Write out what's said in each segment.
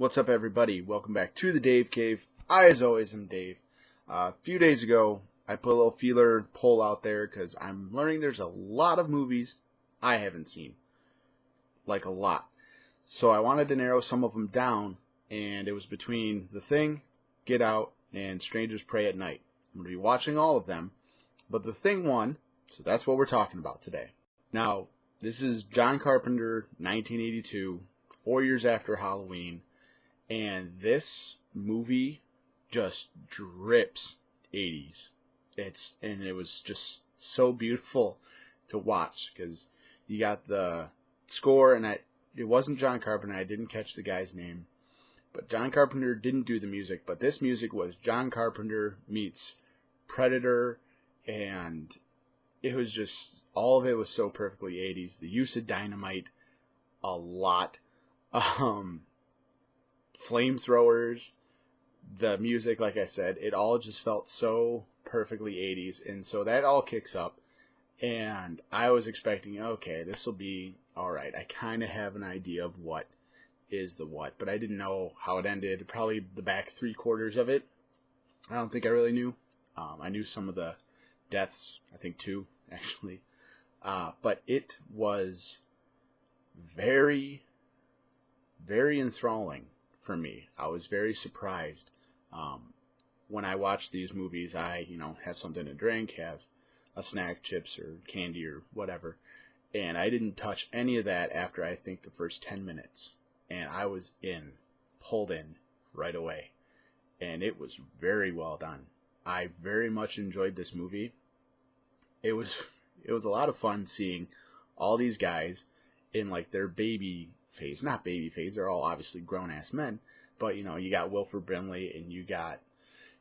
What's up, everybody? Welcome back to the Dave Cave. I, as always, am Dave. A few days ago, I put a little feeler poll out there because I'm learning there's a lot of movies I haven't seen. Like, a lot. So I wanted to narrow some of them down, and it was between The Thing, Get Out, and Strangers Prey at Night. I'm going to be watching all of them, but The Thing won, so that's what we're talking about today. Now, this is John Carpenter, 1982, 4 years after Halloween. And this movie just drips 80s. It was just so beautiful to watch because you got the score, and it wasn't John Carpenter. I didn't catch the guy's name, but John Carpenter didn't do the music. But this music was John Carpenter meets Predator, and it was just all of it was so perfectly 80s. The use of dynamite, a lot. Flamethrowers, the music, like I said, it all just felt so perfectly 80s, and so that all kicks up, and I was expecting, okay, this will be alright. I kind of have an idea of what is the what, but I didn't know how it ended. Probably the back 3/4 of it, I don't think I really knew. I knew some of the deaths, I think 2, actually, but it was very, very enthralling. For me, I was very surprised. When I watch these movies, I, have something to drink, have a snack, chips or candy or whatever, and I didn't touch any of that after I think the first 10 minutes, and I was pulled in right away, and it was very well done. I very much enjoyed this movie. It was a lot of fun seeing all these guys in like their baby phase, not baby phase, they're all obviously grown-ass men, but, you got Wilford Brimley, and you got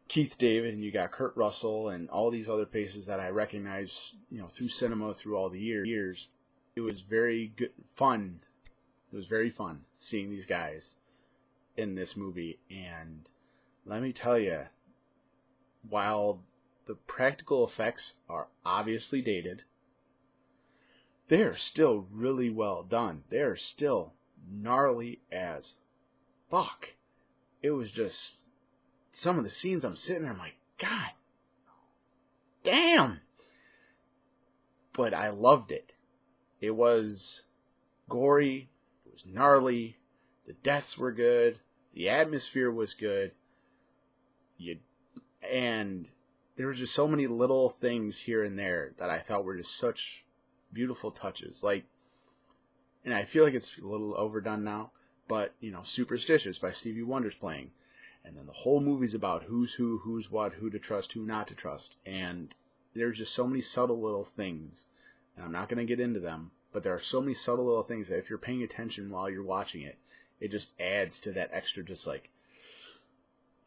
Keith David, and you got Kurt Russell, and all these other faces that I recognize, through cinema, through all the years. It was very good, fun. It was very fun seeing these guys in this movie, and let me tell you, while the practical effects are obviously dated, they're still really well done. They're still gnarly as fuck. It was just some of the scenes I'm sitting there, I'm like, God damn. But I loved it. It was gory. It was gnarly. The deaths were good. The atmosphere was good. And there was just so many little things here and there that I thought were just such beautiful touches. Like, and I feel like it's a little overdone now, but, Superstitious by Stevie Wonder's playing. And then the whole movie's about who's who, who's what, who to trust, who not to trust. And there's just so many subtle little things. And I'm not going to get into them, but there are so many subtle little things that if you're paying attention while you're watching it, it just adds to that extra just like,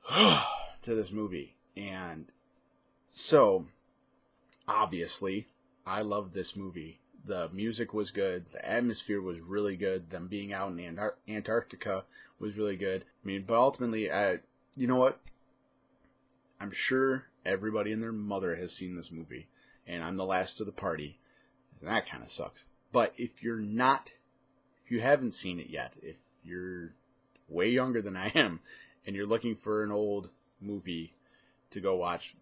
to this movie. And so, obviously, I loved this movie. The music was good. The atmosphere was really good. Them being out in Antarctica was really good. I mean, but ultimately, you know what? I'm sure everybody and their mother has seen this movie, and I'm the last of the party. And that kind of sucks. But if you haven't seen it yet, if you're way younger than I am, and you're looking for an old movie to go watch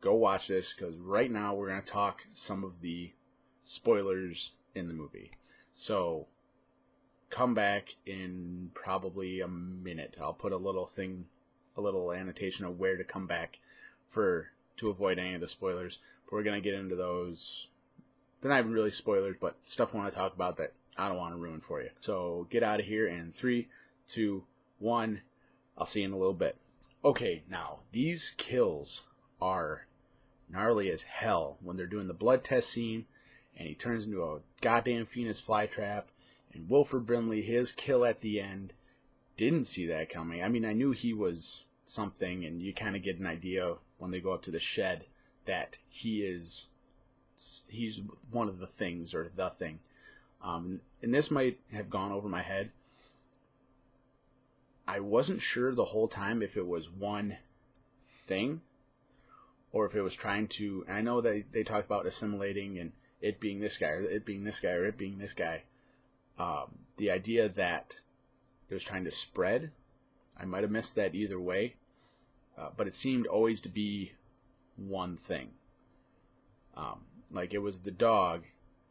this, because right now we're going to talk some of the spoilers in the movie. So come back in probably a minute. I'll put a little annotation of where to come back to avoid any of the spoilers. But we're going to get into those. They're not even really spoilers, but stuff I want to talk about that I don't want to ruin for you. So get out of here in 3, 2, 1. I'll see you in a little bit. Okay, now these kills are gnarly as hell when they're doing the blood test scene. And he turns into a goddamn Phoenix flytrap. And Wilford Brimley, his kill at the end, didn't see that coming. I mean, I knew he was something, and you kind of get an idea when they go up to the shed that he's one of the things, or the thing. And this might have gone over my head. I wasn't sure the whole time if it was one thing, or if it was trying to, and I know that they talk about assimilating and it being this guy, or it being this guy, or it being this guy. The idea that it was trying to spread, I might have missed that either way, but it seemed always to be one thing. Like it was the dog,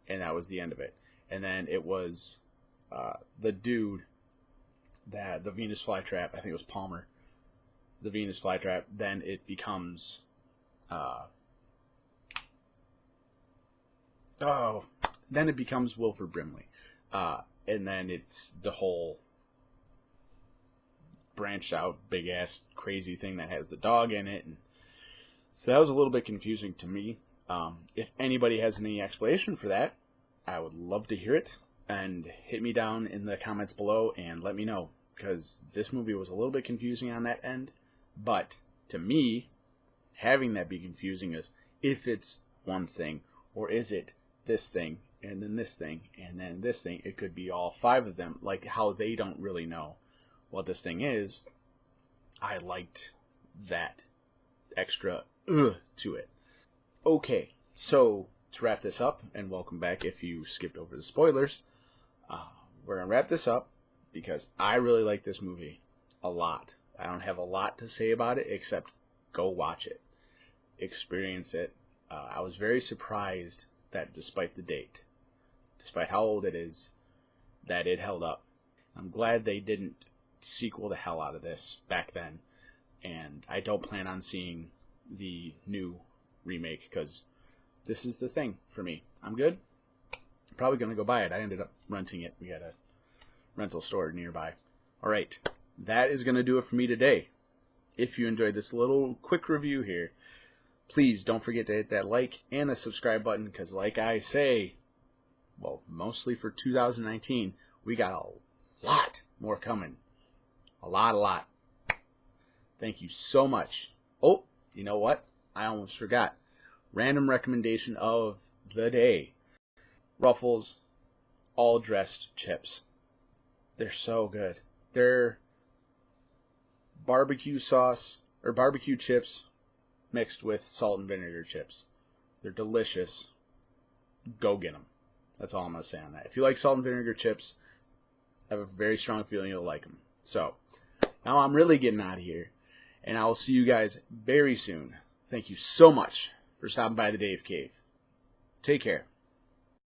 and that was the end of it. And then it was the dude, that the Venus flytrap, I think it was Palmer, the Venus flytrap. Then it becomes then it becomes Wilford Brimley, and then it's the whole branched out big ass crazy thing that has the dog in it, and so that was a little bit confusing to me. If anybody has any explanation for that, I would love to hear it, and hit me down in the comments below and let me know, because this movie was a little bit confusing on that end. But to me, having that be confusing is if it's one thing, or is it this thing and then this thing and then this thing. It could be all five of them, like how they don't really know what this thing is. I liked that extra to it. Okay, so to wrap this up, and welcome back if you skipped over the spoilers, we're going to wrap this up because I really like this movie a lot. I don't have a lot to say about it except go watch it. Experience it. I was very surprised that despite the date, despite how old it is, that it held up. I'm glad they didn't sequel the hell out of this back then, and I don't plan on seeing the new remake because this is the thing for me. I'm good. I'm probably going to go buy it. I ended up renting it. We had a rental store nearby. Alright, that is going to do it for me today. If you enjoyed this little quick review here, please don't forget to hit that like and the subscribe button, because like I say, well, mostly for 2019, we got a lot more coming. A lot. Thank you so much. Oh, you know what? I almost forgot. Random recommendation of the day. Ruffles all dressed chips. They're so good. They're barbecue sauce or barbecue chips mixed with salt and vinegar chips. They're delicious. Go get them. That's all I'm going to say on that. If you like salt and vinegar chips, I have a very strong feeling you'll like them. So, now I'm really getting out of here, and I will see you guys very soon. Thank you so much for stopping by the Dave Cave. Take care.